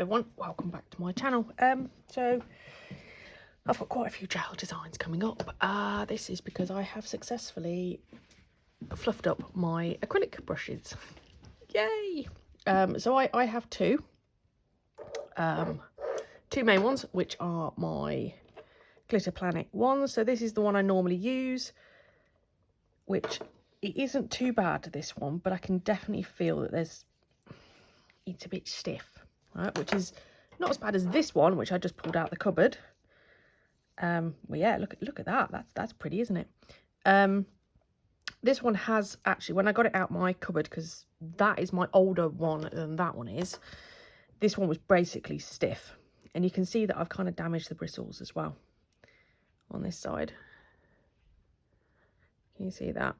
everyone, welcome back to my channel. So I've got quite a few gel designs coming up. This is because I have successfully fluffed up my acrylic brushes. Yay! So I have two main ones, which are my Glitter Planet ones. So this is the one I normally use, which it isn't too bad, this one, but I can definitely feel that it's a bit stiff, right? Which is not as bad as this one, which I just pulled out the cupboard. Well, yeah, look at that. That's pretty, isn't it? This one has actually, when I got it out my cupboard, because that is my older one than that one is, this one was basically stiff. And you can see that I've kind of damaged the bristles as well on this side. Can you see that?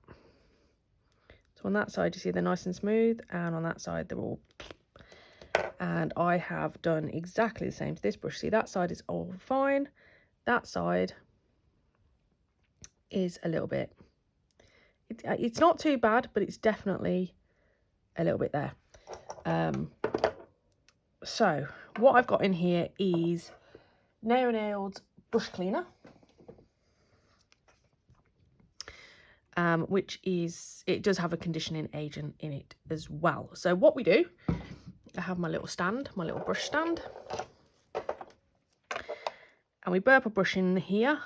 So on that side, you see they're nice and smooth, and on that side, they're all... And I have done exactly the same to this brush. See, that side is all fine. That side is a little bit... It's not too bad, but it's definitely a little bit there. So what I've got in here is Nailed brush cleaner, which is, it does have a conditioning agent in it as well. So what we do, I have my little stand, my little brush stand, and we burp a brush in here.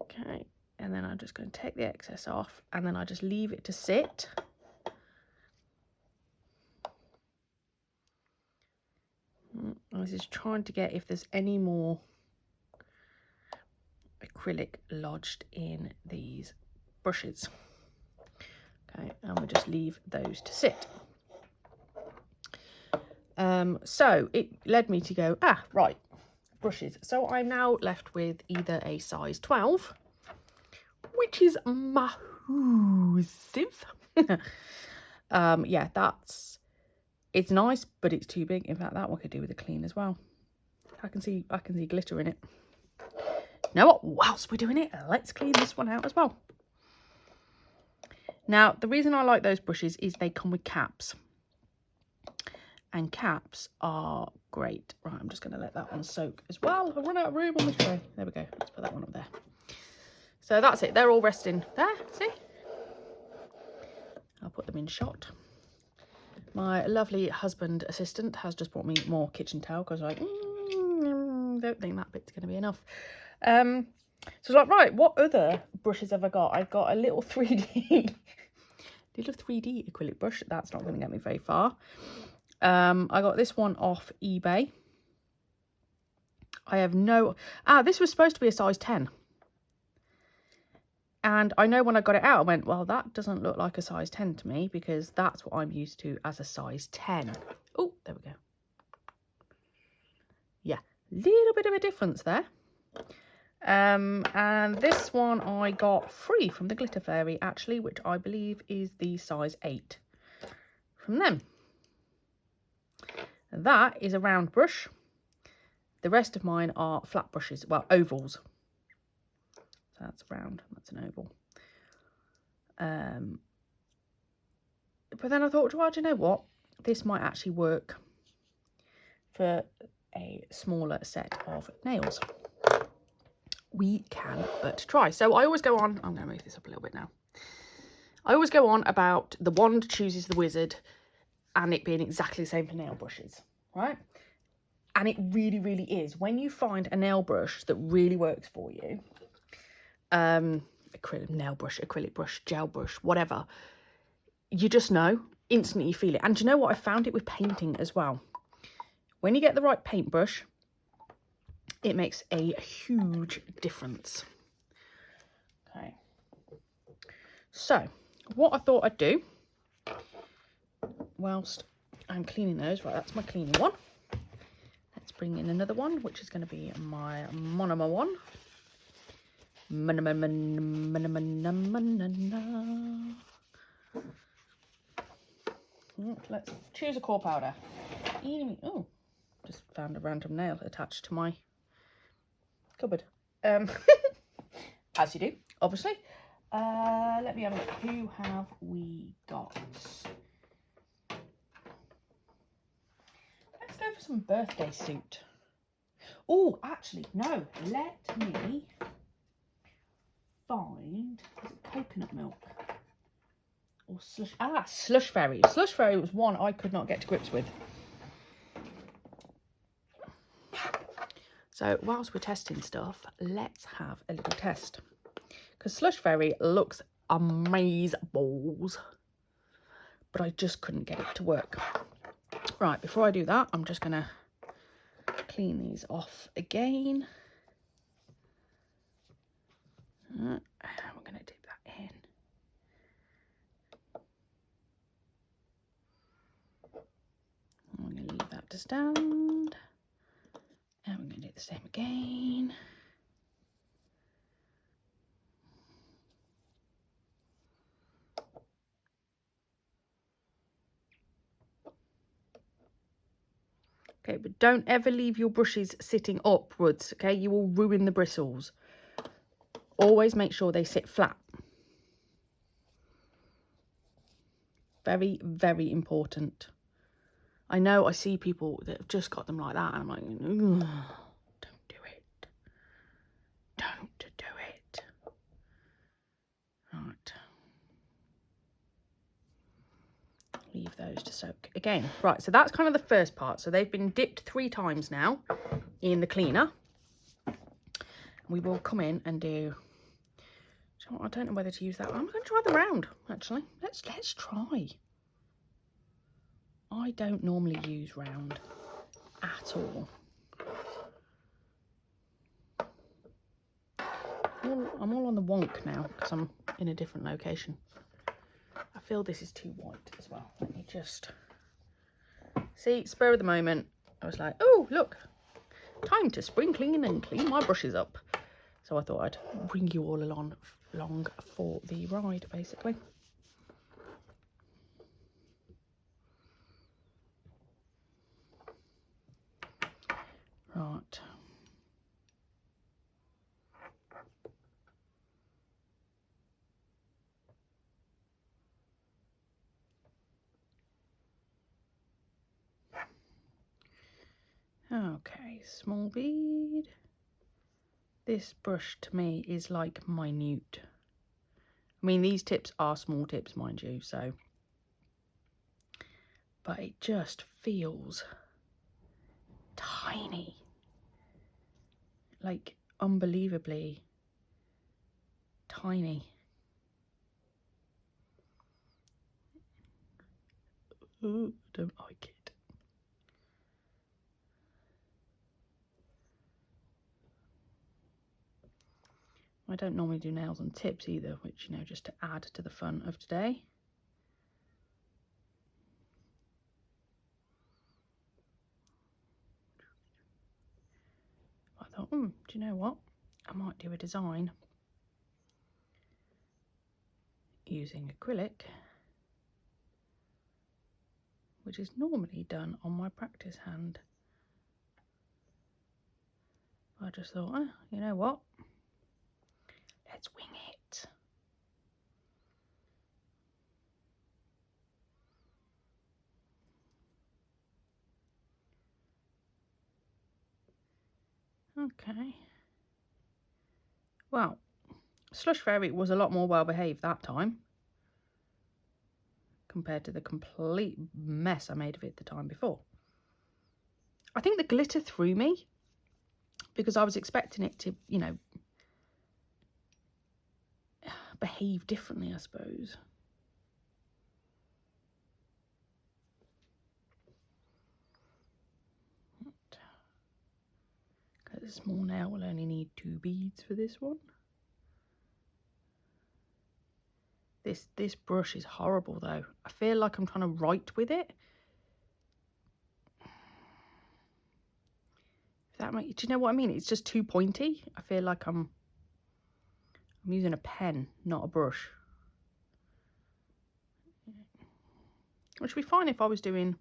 Okay, and then I'm just going to take the excess off, and then I just leave it to sit. And this is trying to get if there's any more acrylic lodged in these brushes. Okay, and we'll just leave those to sit. So it led me to go, right, brushes. So I'm now left with either a size 12, which is massive. Yeah, it's nice, but it's too big. In fact, that one could do with a clean as well. I can see glitter in it. You know what? Whilst we're doing it, let's clean this one out as well. Now, the reason I like those brushes is they come with caps. And caps are great. Right, I'm just going to let that one soak as well. I've run out of room on this tray. There we go. Let's put that one up there. So that's it. They're all resting there. See? I'll put them in shot. My lovely husband assistant has just brought me more kitchen towel because I don't think that bit's going to be enough. So it's like, right, what other brushes have I got? I've got a little 3D acrylic brush. That's not going to get me very far. I got this one off eBay. I have no... this was supposed to be a size 10. And I know when I got it out, I went, well, that doesn't look like a size 10 to me, because that's what I'm used to as a size 10. Oh, there we go. Yeah, little bit of a difference there. And this one I got free from the Glitter Fairy, actually, which I believe is the size 8 from them. That is a round brush. The rest of mine are flat brushes, well, ovals. So that's round, that's an oval. But then I thought, well, do you know what? This might actually work for a smaller set of nails. We can but try. So I always go on, I'm going to move this up a little bit now. I always go on about the wand chooses the wizard and it being exactly the same for nail brushes, right? And it really, really is. When you find a nail brush that really works for you, acrylic nail brush, acrylic brush, gel brush, whatever, you just know, instantly you feel it. And do you know what? I found it with painting as well. When you get the right paintbrush, it makes a huge difference. Okay. So, what I thought I'd do, whilst I'm cleaning those, right, that's my cleaning one. Let's bring in another one, which is going to be my monomer one. Let's choose a core powder. Oh, just found a random nail attached to my cupboard. As you do, obviously. Let me have a look. Who have we got? Let's go for some birthday suit. Oh, actually, no. Let me find, is it coconut milk? Or slush? Ah, Slush Fairy. Slush Fairy was one I could not get to grips with. So whilst we're testing stuff, let's have a little test. Because Slush Fairy looks amazeballs, but I just couldn't get it to work. Right, before I do that, I'm just going to clean these off again. We're going to dip that in. I'm going to leave that to stand. And we're going to do the same again. Okay, but don't ever leave your brushes sitting upwards, okay? You will ruin the bristles. Always make sure they sit flat. Very, very important. I know I see people that have just got them like that, and I'm like, don't do it. Don't do it. Right. Leave those to soak again. Right, so that's kind of the first part. So they've been dipped 3 times now in the cleaner. We will come in and do, so I don't know whether to use that. I'm going to try the round, actually. Let's try. I don't normally use round at all. I'm all on the wonk now because I'm in a different location. I feel this is too white as well. Let me just see, spur of the moment. I was like, oh, look, time to spring clean and clean my brushes up. So I thought I'd bring you all along for the ride, basically. Right. Okay, small bead. This brush to me is like minute. I mean, these tips are small tips, mind you, so. But it just feels tiny. Like, unbelievably tiny. Ooh, don't like it. I don't normally do nails on tips either, which, you know, just to add to the fun of today. I thought, do you know what? I might do a design using acrylic, which is normally done on my practice hand. I just thought, you know what? Let's wing it. Okay. Well, Slush Fairy was a lot more well behaved that time compared to the complete mess I made of it the time before. I think the glitter threw me because I was expecting it to, you know, behave differently, I suppose. Because a small nail will only need 2 beads for this one. This brush is horrible though. I feel like I'm trying to write with it. If that makes, do you know what I mean? It's just too pointy. I feel like I'm using a pen, not a brush. Which would be fine if I was doing,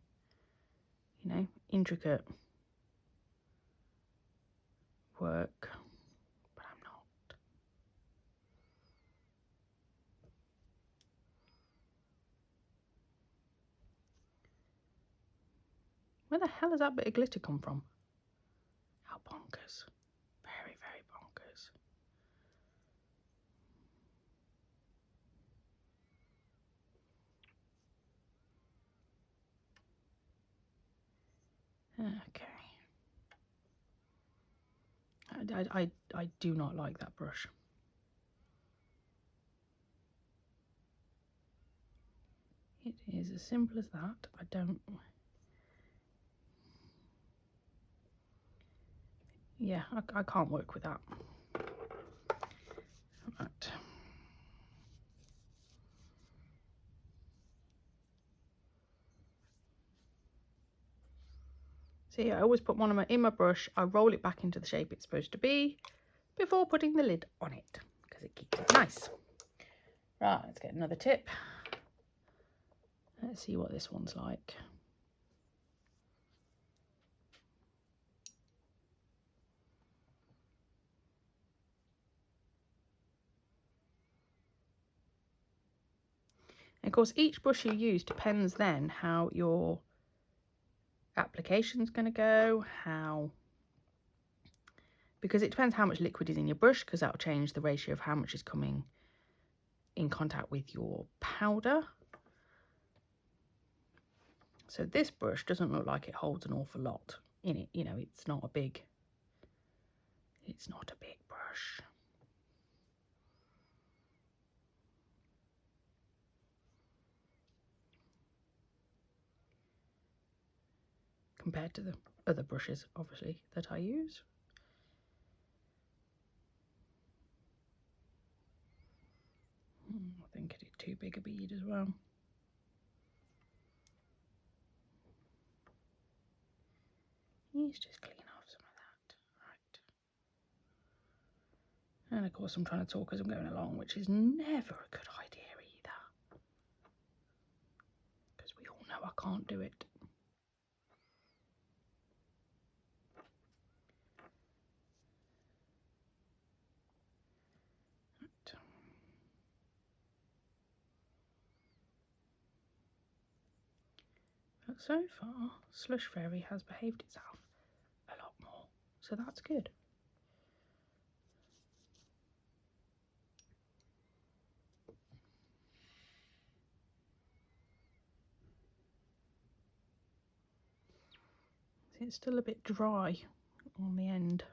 you know, intricate work, but I'm not. Where the hell has that bit of glitter come from? How bonkers. Very, very bonkers. Okay. I do not like that brush. It is as simple as that. I don't... Yeah, I can't work with that. Right. See, I always put one of in my brush, I roll it back into the shape it's supposed to be before putting the lid on it, because it keeps it nice. Right, let's get another tip. Let's see what this one's like. And of course, each brush you use depends then how your application's going to go, because it depends how much liquid is in your brush, because that will change the ratio of how much is coming in contact with your powder. So this brush doesn't look like it holds an awful lot in it. You know, it's not a big brush. Compared to the other brushes, obviously, that I use. I think I did too big a bead as well. Let's just clean off some of that. Right. And of course I'm trying to talk as I'm going along, which is never a good idea either. Because we all know I can't do it. Right. But so far, Slush Fairy has behaved itself a lot more, so that's good. See, it's still a bit dry on the end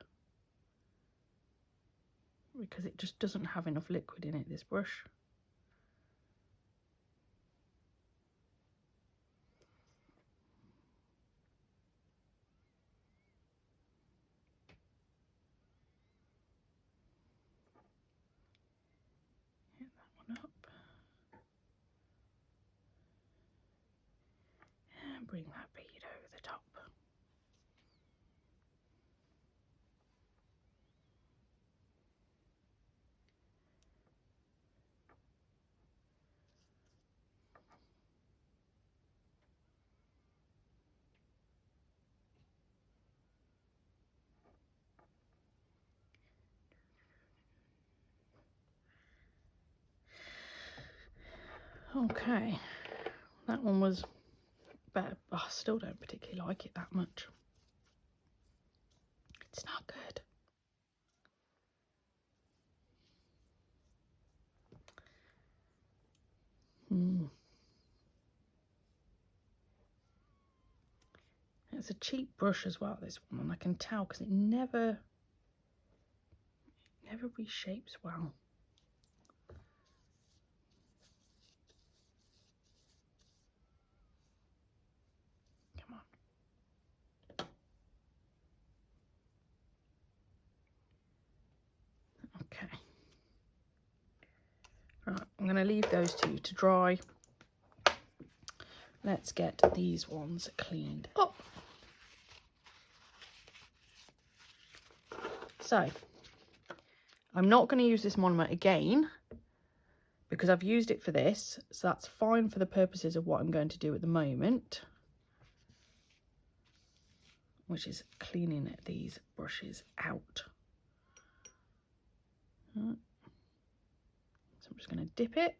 because it just doesn't have enough liquid in it, this brush. Hit that one up. And bring that bead over the top. Okay, that one was better. I still don't particularly like it that much. It's not good. It's a cheap brush as well, this one, and I can tell because it never reshapes well. Come on. Okay. Right, I'm going to leave those two to dry. Let's get these ones cleaned up. So, I'm not going to use this monomer again because I've used it for this, so that's fine for the purposes of what I'm going to do at the moment, which is cleaning these brushes out. So I'm just going to dip it,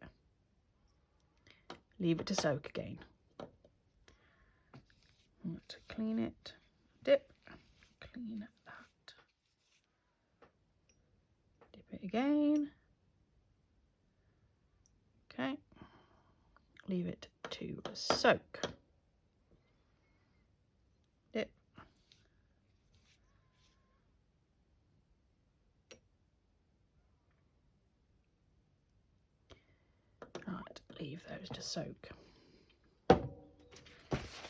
leave it to soak again. To clean it, dip, clean that, dip it again. Okay, leave it to soak. Dip. Right, leave those to soak.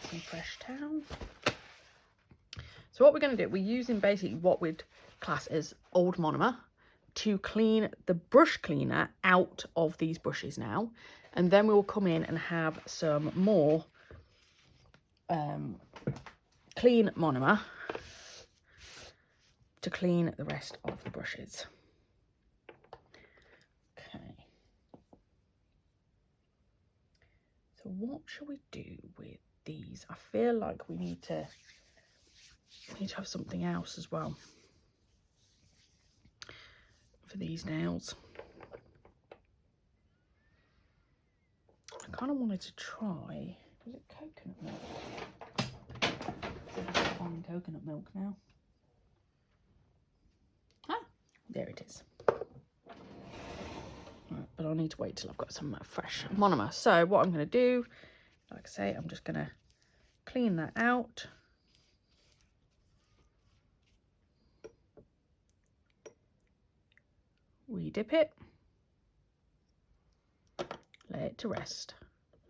Some fresh towel. So what we're going to do, we're using basically what we'd class as old monomer to clean the brush cleaner out of these brushes now, and then we will come in and have some more clean monomer to clean the rest of the brushes. Okay. So what shall we do with these? I feel like we need to have something else as well for these nails. I kind of wanted to try, is it coconut milk? I'm finding coconut milk now. Ah, there it is. Right, but I'll need to wait till I've got some fresh monomer. So what I'm going to do, like I say, I'm just going to clean that out. Re-dip it. Lay it to rest.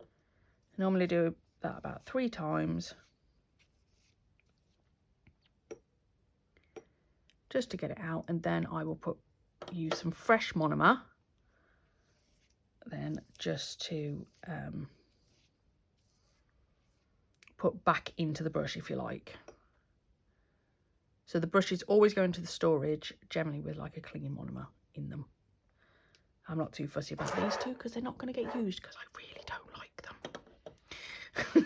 I normally do that about 3 times. Just to get it out, and then I will use some fresh monomer then just to put back into the brush, if you like. So the brushes always go into the storage generally with like a clean monomer in them. I'm not too fussy about these two because they're not going to get used because I really don't like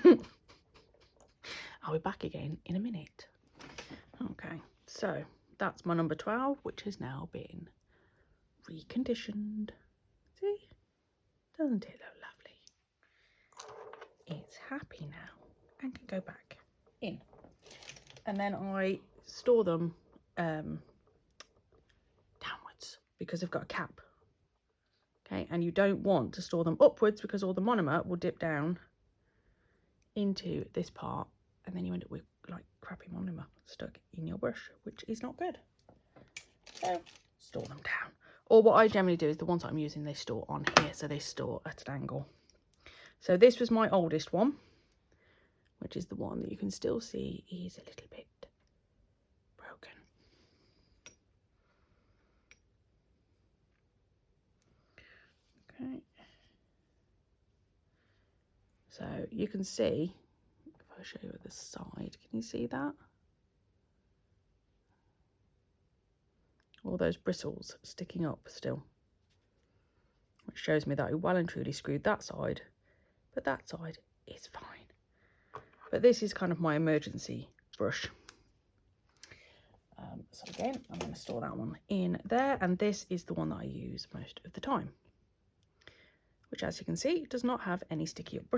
them. I'll be back again in a minute. Okay, so that's my number 12, which has now been reconditioned. See? Doesn't it look lovely? It's happy now and can go back in. And then I store them downwards because they've got a cap. Okay, and you don't want to store them upwards because all the monomer will dip down into this part and then you end up with like crappy monomer stuck in your brush, which is not good. So store them down. Or what I generally do is the ones I'm using, they store on here, so they store at an angle. So this was my oldest one, which is the one that you can still see is a little bit broken. Okay. So you can see, if I show you at the side, can you see that? All those bristles sticking up still, which shows me that I well and truly screwed that side, but that side is fine. But this is kind of my emergency brush. So again, I'm going to store that one in there, and this is the one that I use most of the time, which, as you can see, does not have any sticky up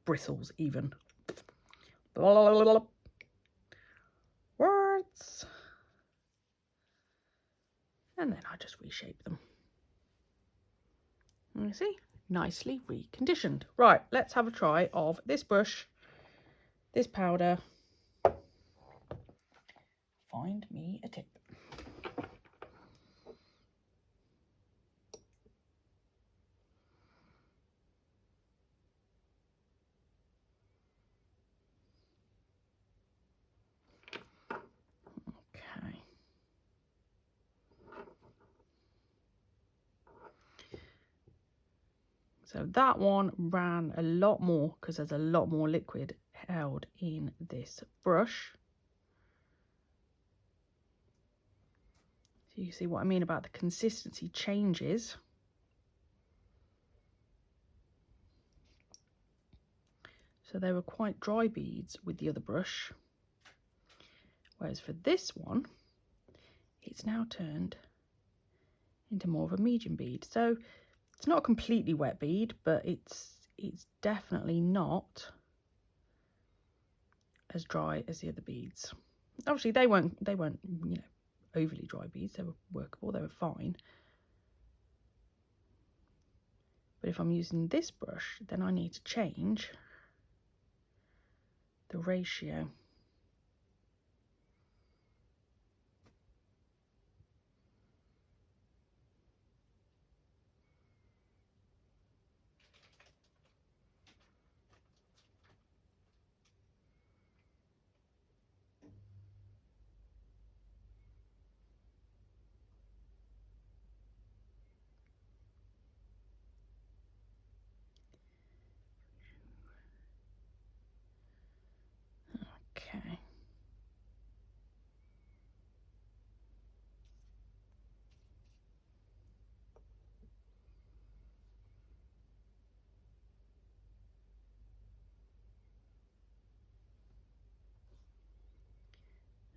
bristles even. Blah, blah, blah, blah. Words. And then I just reshape them. And you see, nicely reconditioned. Right, let's have a try of this brush, this powder. Find me a tip. Okay. So that one ran a lot more because there's a lot more liquid held in this brush. So you see what I mean about the consistency changes. So they were quite dry beads with the other brush. Whereas for this one, it's now turned into more of a medium bead. So it's not a completely wet bead, but it's definitely not as dry as the other beads. Obviously they weren't, you know, overly dry beads. They were workable, they were fine. But if I'm using this brush, then I need to change the ratio. Okay.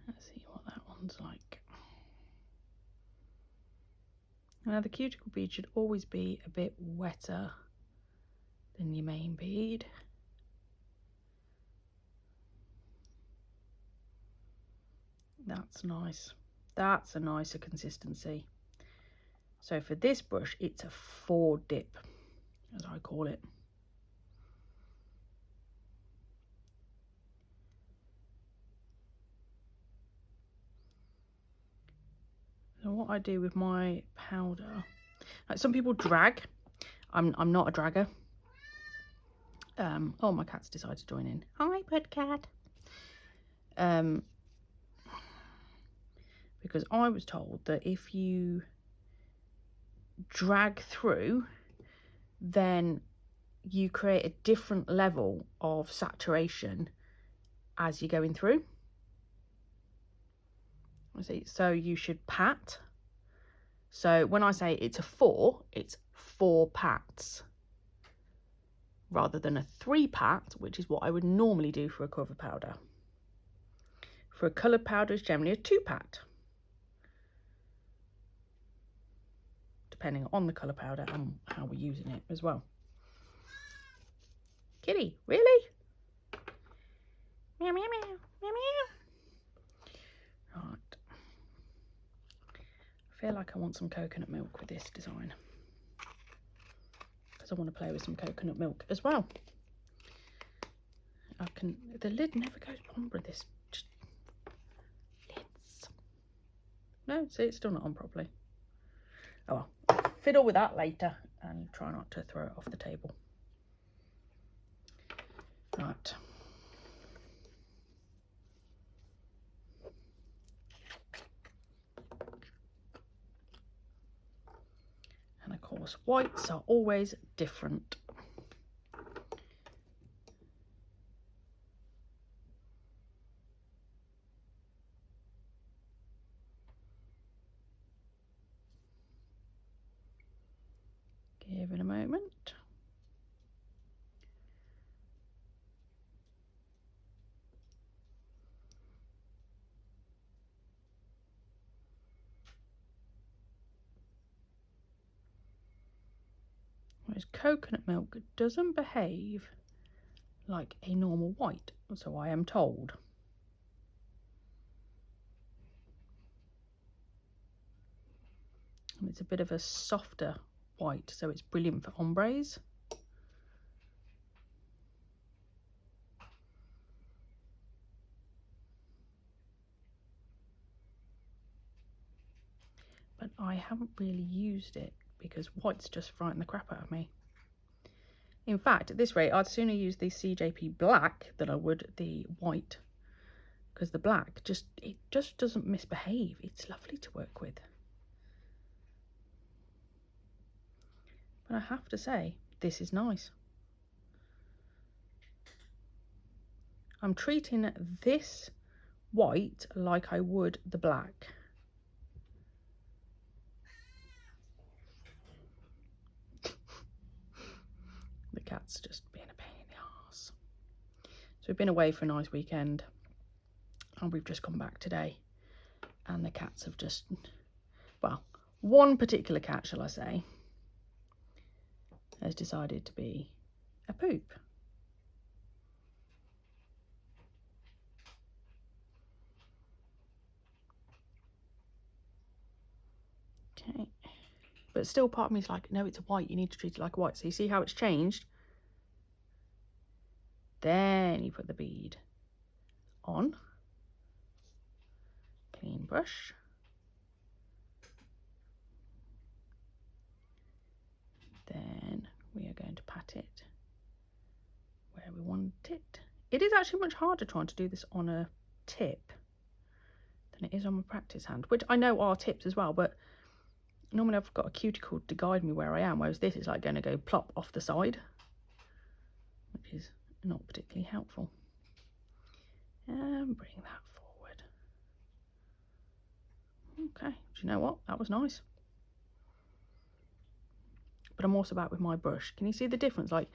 Let's see what that one's like. Now the cuticle bead should always be a bit wetter than your main bead. That's nice. That's a nicer consistency. So for this brush, it's a 4 dip, as I call it. So what I do with my powder, like some people drag. I'm not a dragger. Oh, my cat's decided to join in. Hi, pet cat. Because I was told that if you drag through, then you create a different level of saturation as you're going through. So you should pat. So when I say it's a 4, it's 4 pats rather than a 3 pat, which is what I would normally do for a cover powder. For a coloured powder, it's generally a 2 pat, depending on the colour powder and how we're using it as well. Kitty, really? Meow, meow, meow, meow, meow. Right. I feel like I want some coconut milk with this design, because I want to play with some coconut milk as well. The lid never goes on with this. Just lids. No, see, it's still not on properly. Oh well, I'll fiddle with that later and try not to throw it off the table. Right. And of course, whites are always different. Give it a moment. Whereas coconut milk doesn't behave like a normal white, so I am told. And it's a bit of a softer white, so it's brilliant for ombres. But I haven't really used it because whites just frighten the crap out of me. In fact, at this rate, I'd sooner use the CJP black than I would the white, because the black just doesn't misbehave. It's lovely to work with. But I have to say, this is nice. I'm treating this white like I would the black. The cat's just being a pain in the arse. So we've been away for a nice weekend and we've just come back today, and the cats have just, well, one particular cat, shall I say, has decided to be a poop. Okay. But still part of me is like, no, it's a white. You need to treat it like a white. So you see how it's changed? Then you put the bead on. Clean brush. Then we are going to pat it where we want it. It is actually much harder trying to do this on a tip than it is on my practice hand, which I know are tips as well, but normally I've got a cuticle to guide me where I am, whereas this is like going to go plop off the side, which is not particularly helpful. And bring that forward. Okay, do you know what? That was nice. But I'm also back with my brush. Can you see the difference? Like,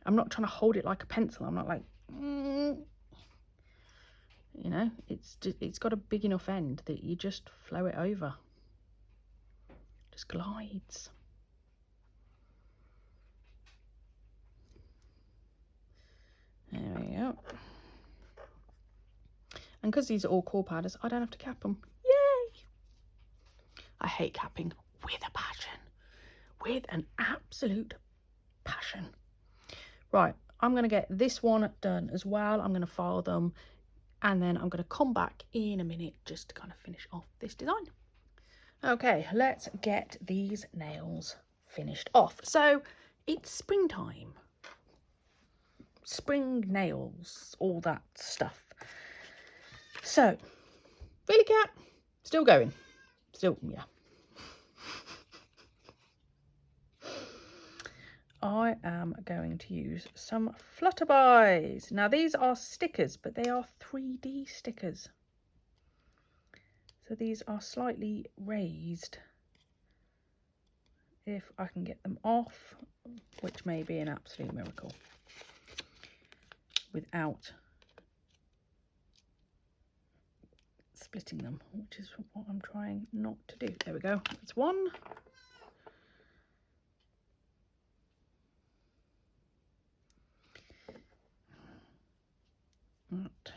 I'm not trying to hold it like a pencil. I'm not like, you know, it's got a big enough end that you just flow it over. Just glides. There we go. And because these are all core powders, I don't have to cap them. Yay! I hate capping with a passion. With an absolute passion. Right, I'm going to get this one done as well. I'm going to file them, and then I'm going to come back in a minute just to kind of finish off this design. Okay, let's get these nails finished off. So it's springtime. Spring nails, all that stuff. So, Billy Cat, still going. Still, yeah. I am going to use some flutterbys. Now these are stickers, but they are 3D stickers. So these are slightly raised. If I can get them off, which may be an absolute miracle, without splitting them, which is what I'm trying not to do. There we go. That's one. Right.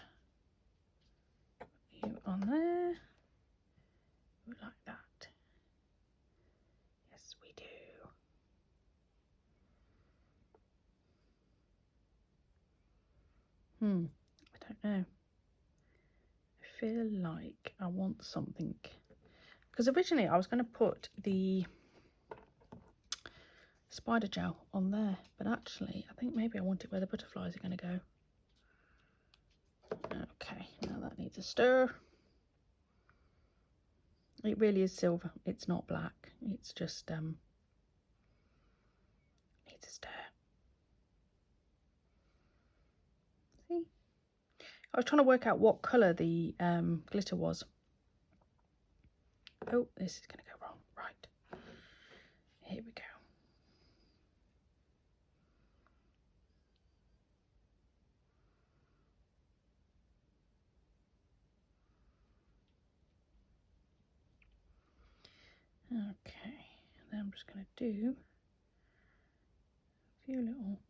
You on there. We like that. Yes, we do. I don't know. I feel like I want something, because originally I was going to put the spider gel on there, but actually I think maybe I want it where the butterflies are going to go. Okay, now that needs a stir. It really is silver, it's not black, it's just needs a stir. See, I was trying to work out what colour the glitter was. Oh, this is going to go wrong. Right, here we go. Okay, then I'm just going to do a few little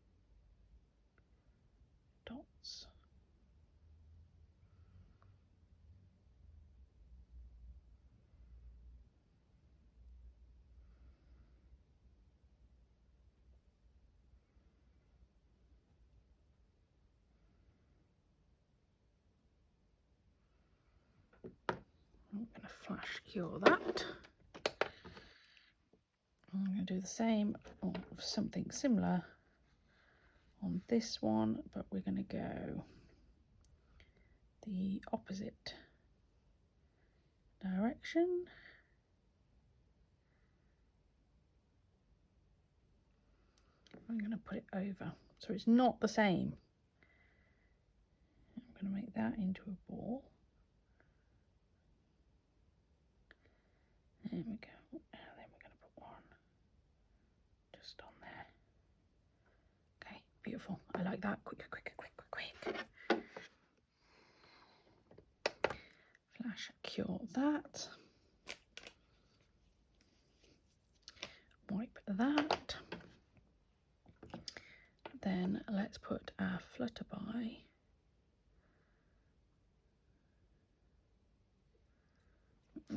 dots. I'm going to flash cure that. I'm going to do the same, or something similar on this one, but we're going to go the opposite direction. I'm going to put it over, so it's not the same. I'm going to make that into a ball. There we go. And then we're going to put one just on there. Okay, beautiful. I like that. Quick, quick, quick, quick, quick. Flash cure that. Wipe that. Then let's put our flutterby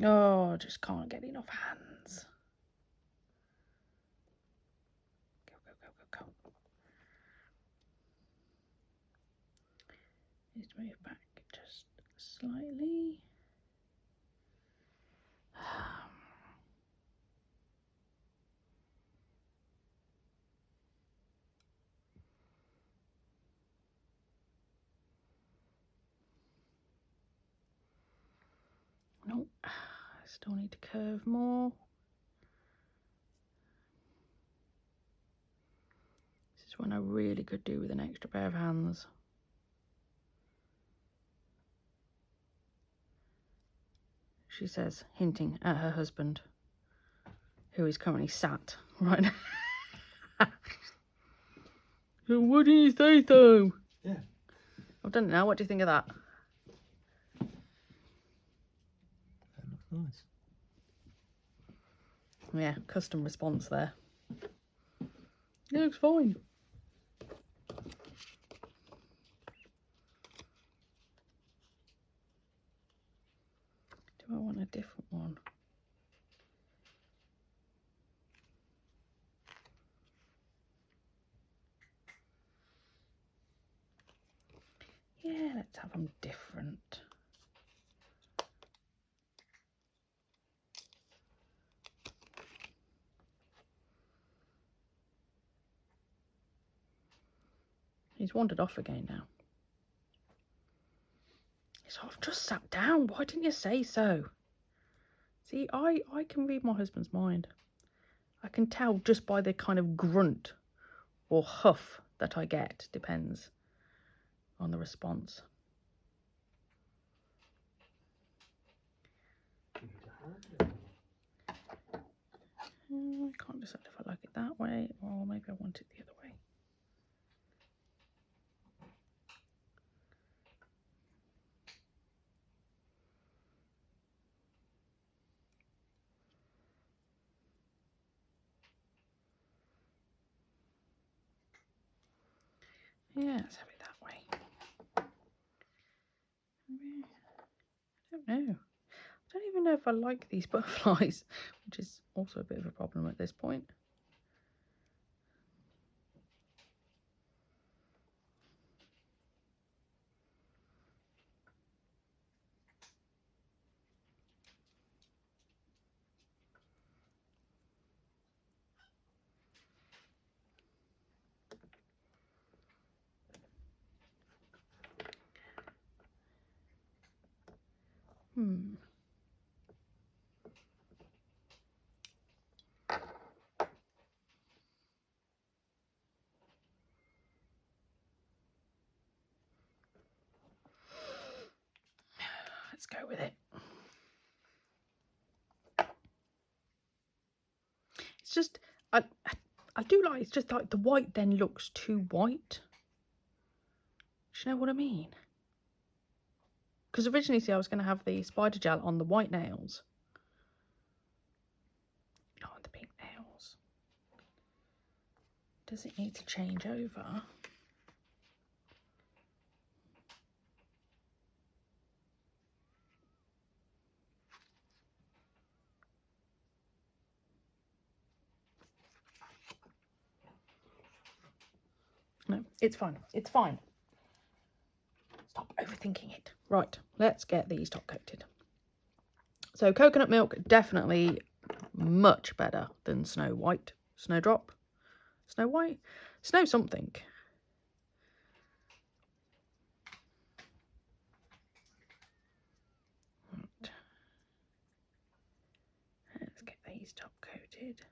oh, just can't get enough hands. Needs to move back just slightly. Nope, still need to curve more. This is one I really could do with an extra pair of hands. She says, hinting at her husband, who is currently sat right now. So what do you say so? Yeah. I've done it now. What do you think of that? That looks nice. Yeah, custom response there. It looks fine. Do I want a different one? Yeah, let's have them different. He's wandered off again now. So I've just sat down. Why didn't you say so? See, I can read my husband's mind. I can tell just by the kind of grunt or huff that I get. Depends on the response. I can't decide if I like it that way or maybe I want it the other way. Yeah, let's have it that way. I don't know. I don't even know if I like these butterflies, which is also a bit of a problem at this point. Let's go with it. It's just, I do like, it's just like the white then looks too white. Do you know what I mean? Because originally, see, I was going to have the spider gel on the white nails. Not on the pink nails. Does it need to change over? No, it's fine. It's fine. Stop overthinking it. Right, let's get these top coated. So coconut milk, definitely much better than Snow White. Snowdrop? Snow White? Snow something. Right. Let's get these top coated.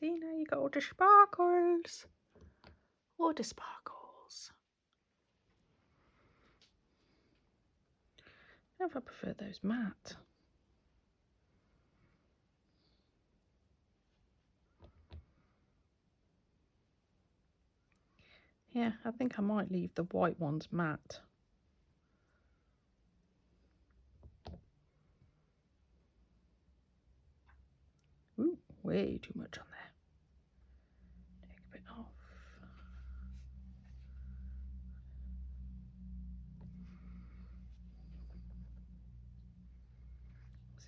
See, now you got all the sparkles. All the sparkles. I don't know if I prefer those matte. Yeah, I think I might leave the white ones matte. Ooh, way too much on there. Take a bit off.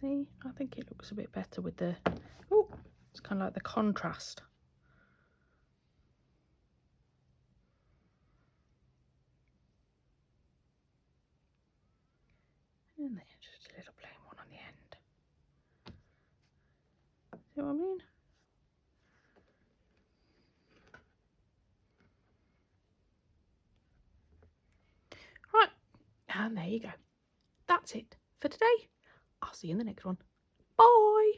See, I think it looks a bit better with the, oh, it's kind of like the contrast. And then just a little plain one on the end. See what I mean? Right, and there you go. That's it for today. I'll see you in the next one. Bye.